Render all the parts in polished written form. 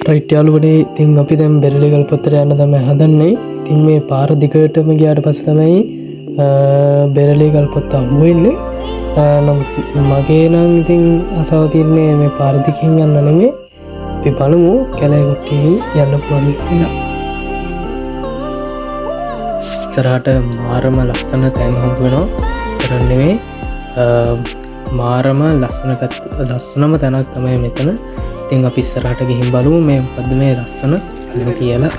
Right යාළුවනේ ඉතින් අපි දැන් බෙරළිගල් පොත්තට යන්න තමයි හදන්නේ. ඉතින් මේ පාර දිගටම ගියාට පස්සේ තමයි බෙරළිගල් පොත්ත හමු වෙන්නේ. මගේ නම් ඉතින් අසාව තියන්නේ මේ පාර දිගින් යන්න නෙමෙයි. අපි බලමු කැලේ කොට්ටේ යන්න පුළුවන් කියලා. ඉතරහට මාරම ලස්සන තැන් හම්බ වෙනවා. ඒතරම් නෙමෙයි මාරම ලස්සනම තැනක් තමයි මෙතන. ඉතින් අපි ඉස්සරහට ගිහින් බලමු මේ මොකද්ද මේ ලස්සන තැන කියලා.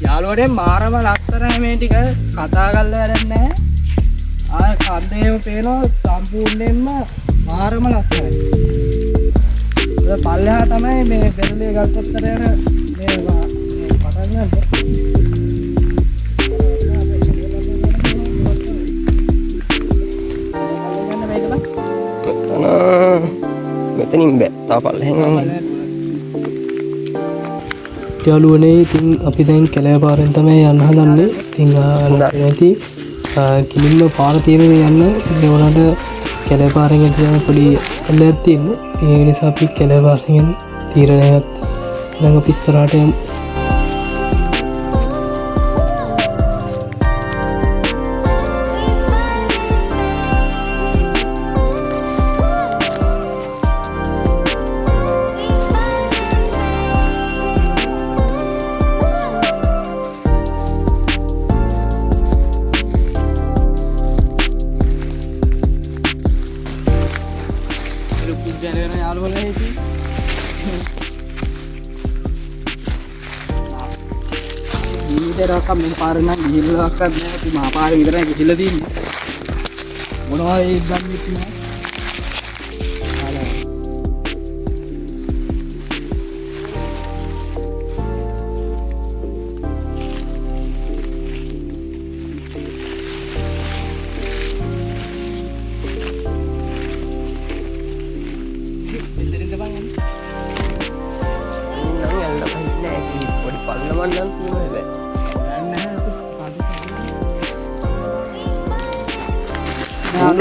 යාළුවනේ මාරම ලස්සනයි මේ ටික කතා කරලා වැඩක් නැහැ. ආ කන්දේම පේනවා සම්පූර්ණයෙන්ම මාරම ලස්සනයි. ඒ පල්ලෙහා තමයි මේ බෙරළිය ගල් පොත්තට යන මේ පටන් ගන්න. මෙතනින් බෑ තා පල්ලෙහෙන් යාළුවනේ ඉතින් අපි දැන් කැලෑ පාරෙන් තමයි යන්න හදන්නේ. ඉතින් නැති කිලින්ම පාර තියෙන යන්න. ඉතින් ඒ වුණාට කැලෑ පාරෙන් යන පොඩි ඇල්ලයක් තියෙනවා. ඉතින් ඒ නිසා අපි කැලෑ පාරෙන් තීරණය ගත්තා. දැන් අපි ඉස්සරහට යමු. රකම් මේ පාරේ නම් ගිහිල්ලාක්වත් නෑ. අපි මහා පාරේ විතරයි ගිහිල්ලා තින්නේ. මොනවා ඒ දන්නේ නැහැ.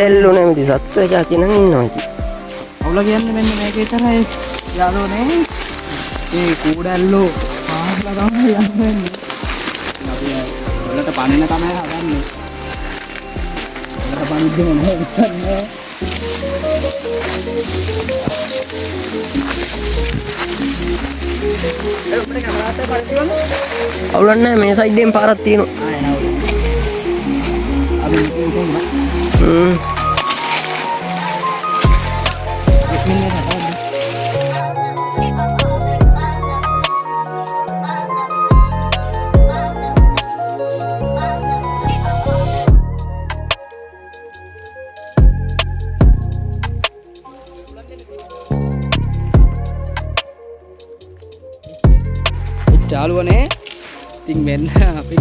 දෙල්ලු නැමති සත්ව ජාති නම් ඉන්නවා ඉතින්. අවුල කියන්නේ මෙන්න මේක විතරයි යාළුවනේ. මේ කූඩැල්ලෝ පාස්ලා තමයි යන්නේ. අපි වලට පණින තමයි හදන්නේ. වලට පණිද්දම නැහැ. අපිට කැමරාවට පරිදිවන්න අවුලක් නැහැ මේ සයිඩ් එකෙන් පාරක් තියෙනවා. අපි ඉතින් යාළුවනේ ඉතින් මෙන්න අපි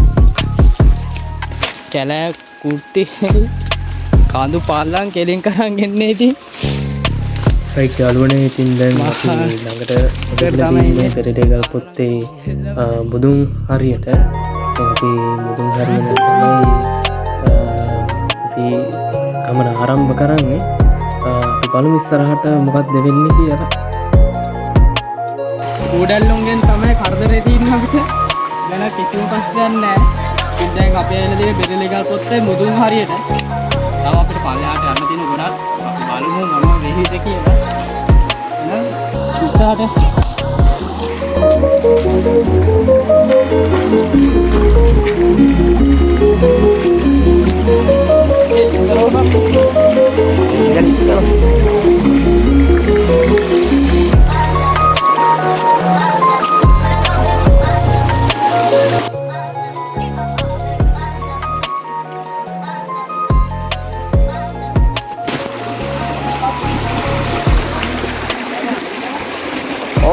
කැලෑ කුට්ටි කාඳු පාල්ලන් කෙලින් කරන් එන්නේ ඉතින්. රයිට් යාළුවනේ ඉතින් දැන් අපි ළඟට තමයි මේ බෙරළිගල් පොත්තේ බුදුන් හරියට අපි මුදුන් හරියට තමයි අපි ගමන ආරම්භ කරන්නේ. අපි බලමු ඉස්සරහට මොකක්ද වෙන්නේ කියලා. කූඩැල්ලුන්ගෙන් තමයි කරදරේ තියෙන්නේ අපිට. වෙන කිසිම ප්‍රශ්නයක් නැහැ. ඉතින් දැන් අපි ඇවිල්ලා තියෙන්නේ බෙරළිගල් පොත්තේ මුදුන් හරියට. තව අපිට පල්ලෙහාට යන්න තියෙන ගොඩක්. අපි බලමු මොනවා වෙයිද කියලා. ඉස්සරහට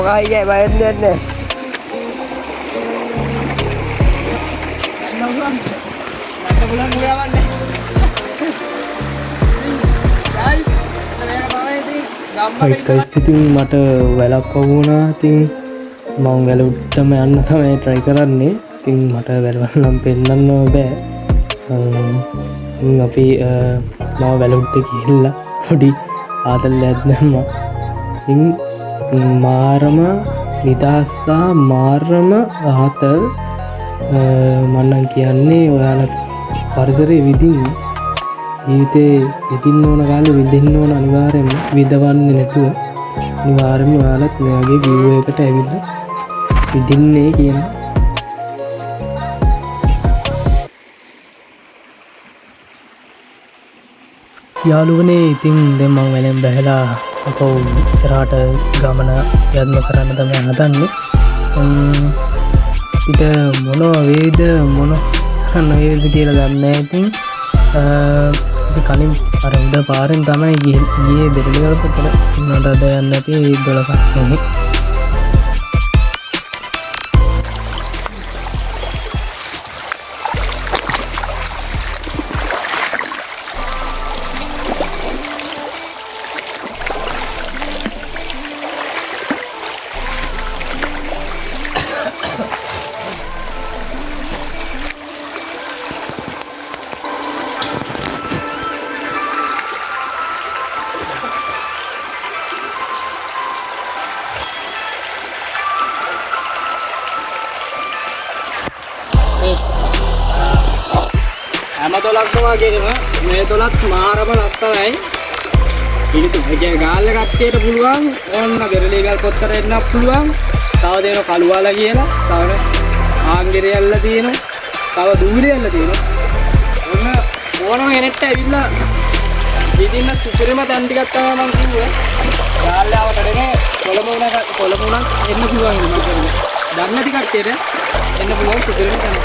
Kaya bayad na na. ඉතින් මට වැලක් වුණා. ඉතින් මම වැල උඩටම යන්න තමයි try කරන්නේ. ඉතින් මට වැලවල් නම් පෙන්නන්න බෑ. අපි මම වැලුට්ට ගිහිල්ලා පොඩි ආතල්ලයක් දැම්මා. ඉතින් මාරම නිදහස්සා මාරම ආතල් මන්නම් කියන්නේ ඔයාලා පරිසරයේ විඳින්න ජීවිතේ විඳින්න ඕන කාලේ විඳින්න ඕන අනිවාර්යයෙන්ම විඳවන්නේ නැතුව අනිවාර්යයෙන්ම ඔයාලත් මේ වගේ view එකකට ඇවිල්ලා විඳින්නේ කියන යාළුවනේ. ඉතින් දැන් මම වැලෙන් බැහැලා අපෝ ඉස්සරහට ගමන යන්න කරන්න තමයි හදන්නේ. පිට මොන වේද මොන කරන්න වේද කියලා දන්නේ නැහැ. ඉතින් අපි කලින් අර උඩ පාරෙන් තමයි ගියේ බෙරළිගල පොතට. ඉන්නට අද යන්න නැති 12ක් නෙමෙයි. හැම තොලක්ම වගේම මේ තොලත් මාරම ලස්සනයි. ඉනිතු ගාල්ල කට්ටියට පුළුවන් ඕන්න බෙරළිගල් පොත්තට එන්නත් පුළුවන්. තව දෙන කළුවාලා කියලා, තව ආංගිරියල්ල තියෙනවා, තව දූරියල්ල තියෙනවා. ඔන්න ඕනම කෙනෙක්ට ඇවිල්ලා විදින්න සුපිරිම තැන් ටිකක් තමයි මම කිව්වේ. ගාල්ලාවට දෙනේ කොළමුණක් එන්න පුළුවන් මම කියන්නේ. දන්නේ නැති කට්ටියට එන්න පුළුවන් සුපිරිම තැන්.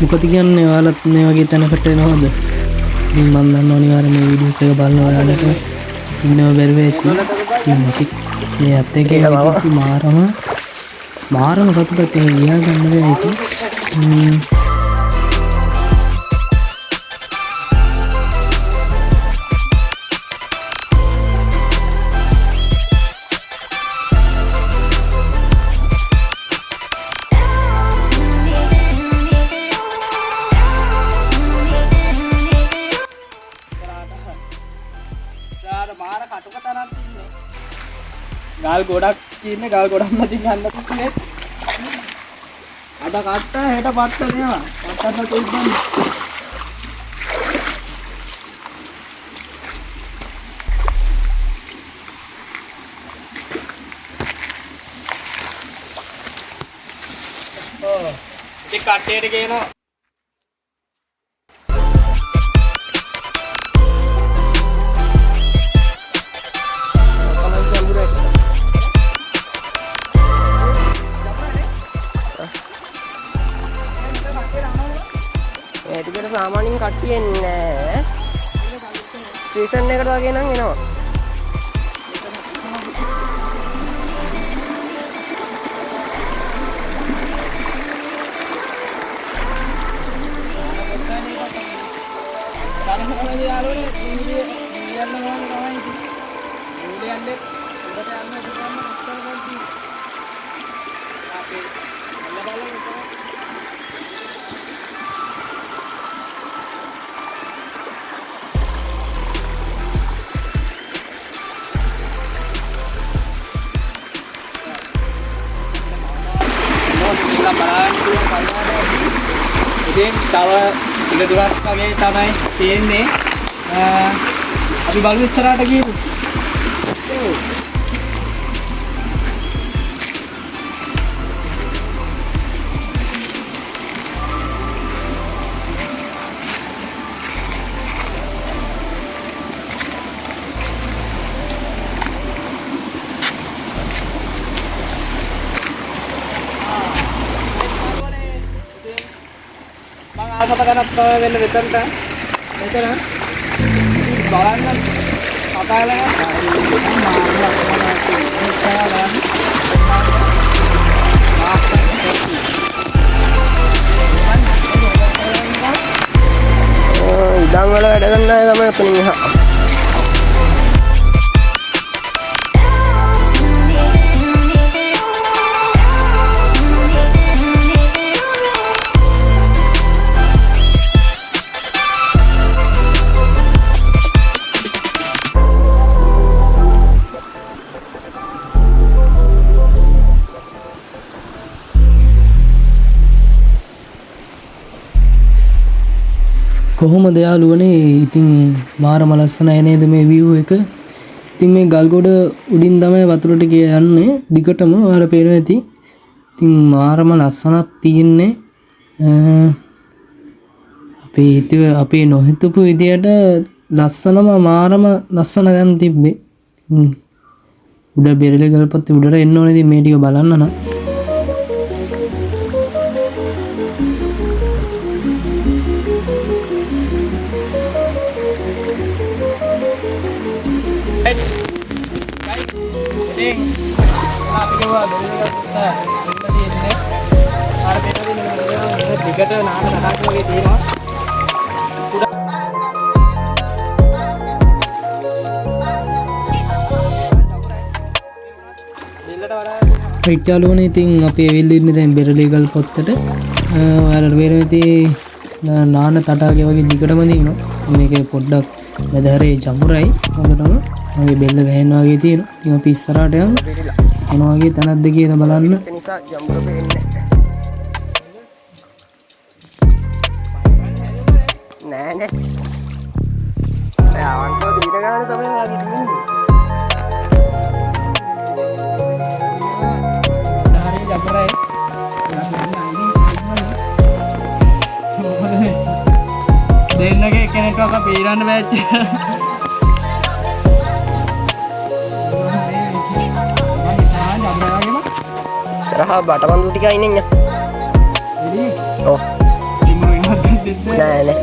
මොකද කියන්නේ ඔයාලත් මේ වගේ තැනකට එනවද? මම දන්න අනිවාර්යයෙන් මේ වීඩියෝස් එක බලන ඔයාලට ඉන්නව බැරුව ඇති. මේ ඇත්ත එකේ මාරම සතුටක් ඒක ගියා ගන්න බෑ ඉතින්. ගල් ගොඩක් තියෙන්නේ ගල් ගොඩක් මතින් යන්න තිබුණේ. අද කට්ට හෙට පට්ට නේවා. පට්ටන්න තිබ්බන්නේ. ඉතින් කට්ටියට කියනවා ඒකට සාමාන්‍යයෙන් කට්ටිය එන්නේ නැහැ. සීසන් එකට වගේ නම් එනවා. ඉතින් තව ටික දුරක් වගේ තමයි තියෙන්නේ. අපි බලමු ඉස්සරහට ගියමු. ආසත ගන්නත් තමයි වෙන්නේ මෙතනට. මෙතන බලන්න කතාලක ඉඩම් වල වැඩ කරන අය තමයි එතනින් එහා. කොහොමද යාළුවනේ ඉතින් මාරම ලස්සනයි නේද මේ view එක. ඉතින් මේ ගල්ගොඩ උඩින් තමයි වතුරට යන්නේ දිගටම ඔයාලා පේනවා ඇති. ඉතින් මාරම ලස්සනක් තියෙන්නේ. අපි නොහිතපු විදියට ලස්සනම මාරම ලස්සන දැන් තිබ්බේ. උඩ බෙරළි ගල්පත් උඩට එන්න ඕනේ ඉතින් මේ ටික බලන්න නම්. දිගට නාන තටාක වගේ තියෙනවා. රයිට් යාළුවනේ ඉතින් අපි ඇවිල්ලා ඉන්නේ දැන් බෙරළි ගල්පොත්තට. ඔයාලට පේනවා ඇති නාන තටාකේ වගේ දිගටම තියෙනවා. මේකේ පොඩ්ඩක් මැදහැරේ ජමුරයි හොඳටම මගේ බෙල්ල වැහෙනවා වගේ තියෙනවා. ඉතින් අපි ඉස්සරහට යමු. මොන වගේ තැනක්ද කියලා බලන්න. ඒ නිසා ජම්බුර පේන්නේ නෑ නේ. ආවන්තෝ දීන ගානේ තමයි වගේ තියෙන්නේ. හරි ජම්බුරයි. දෙන්නගේ කෙනෙක්ව අප පීරන්න බෑච්ච. ඉස්සරහා බටබන්දු ටික ඉන්නේ ඤා. ඔව්. නෑ නෑ.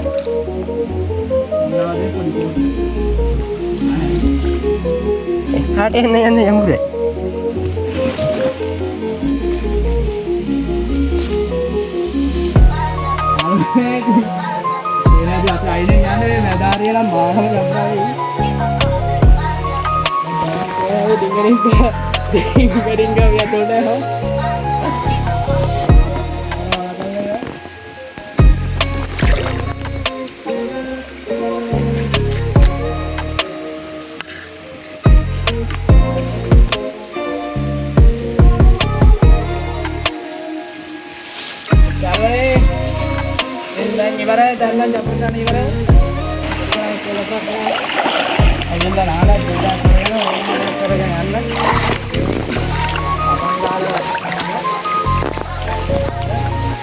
එහාට යන්නේ යමුරේ. ඒනදී අපි අයිනේ යන්නේ මැදාරියලා මාහම ලබ්‍රායි. ඒ ඩිංගරින්ග වියතෝනේ හො. ඉවරයි දැන් නම් ජම්පුරාන ඉවරයි. අයියෙන් දැන් ආලා දෙදා කරගෙන යන්න.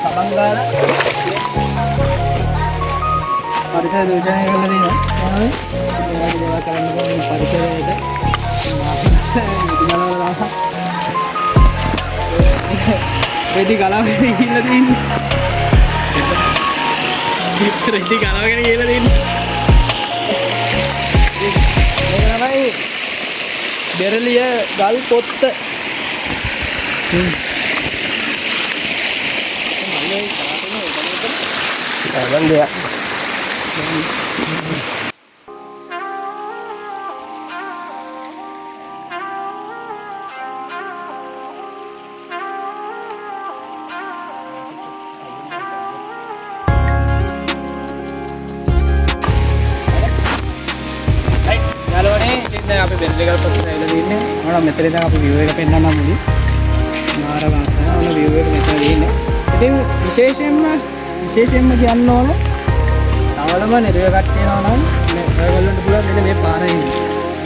අපංගාල පරිසර දෝෂණය කරලා දෙනවා. ඒවා දේවල් කරන්න ඕනේ පරිසරයට. වෙඩි ගලවගෙන ඉන්න තියෙන්නේ. රෙදි ගලවගෙන කියලා දෙන්නේ. මේක තමයි බෙරළිය ගල් පොත්ත. බන්දය. අපි බෙරළි ගල්පොත්තට ඇවිල්ලා තින්නේ. මොනවා මෙතන ඉඳන් අපි view එක පෙන්නන්නම් මුලින්. මාර වාසනාවන view එක මෙතන තියෙන්නේ. ඉතින් විශේෂයෙන්ම කියන්න ඕන තවලම නිරය කට්ටියනවා නම් මේ ඔයගොල්ලන්ට පුළුවන් මෙන්න මේ පාරේ ඉන්න.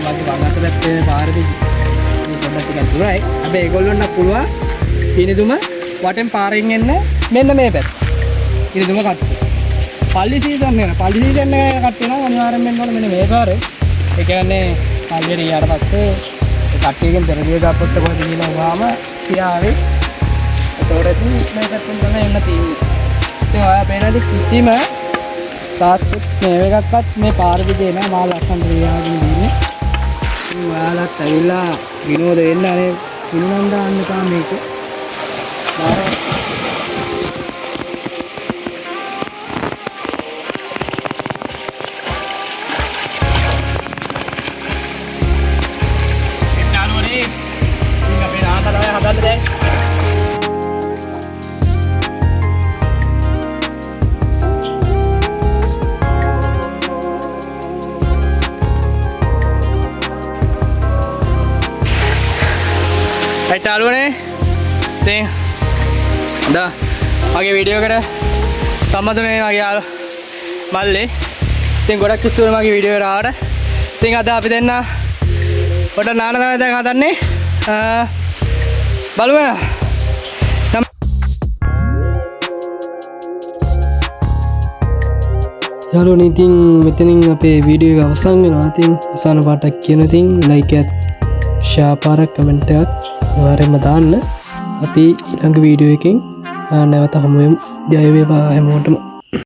මගේ වගන්ත පැත්තේ පාරේදී මේ පොඩ්ඩක් ටිකක් දුරයි. හැබැයි ඒගොල්ලන්ට පුළුවන් පිනිදුම වටෙන් පාරෙන් එන්න මෙන්න මේ පැත්ත. පිනිදුම කට්ටිය. පල්ලි සීසන් එක කට්ටිය නම් අනිවාර්යෙන් මෙන්න ඕන මෙන්න මේ පාරේ. ඒ කියන්නේ පල්ලියට ගියාට පස්සේ කට්ටියකින් බෙරළිය ගල්පොත්ත කොහෙද කියලා වහාම පියාවේ. ඒතකොට මේ පැත්තෙන් තමයි එන්න තියෙන්නේ. ඉතින් ඔයා පේනද කිසිම තාක්ෂික මේවකක්වත් මේ පාර දිගේ නෑ මා ලස්සන ක්‍රියාවකින් දින්නේ. ඉතින් ඔයාලත් ඇවිල්ලා විනෝද වෙන්න අනේ පිනුනම් දාන්න තා මේක. යාළුවනේ ඉතින් මගේ වීඩියෝ එකට සම්බන්ධ වෙන මගේ මල්ලේ. ඉතින් ගොඩක් ස්තුතියි මගේ වීඩියෝ එකට ආවට. ඉතින් අද අපි දෙන්න පොඩ නාන තමයි දැන් හදන්නේ. බලමු. යාළුවනේ ඉතින් මෙතනින් අපේ වීඩියෝ එක අවසන් වෙනවා. ඉතින් අවසාන පාටක් කියන ඉතින් ලයික් එකත් ෂෙයා පාරක් කමෙන්ට් එකත් අනිවාර්යයෙන්ම දාන්න. අපි ඊළඟ වීඩියෝ එකකින් නැවත හමු වෙමු. ජය වේවා හැමෝටම.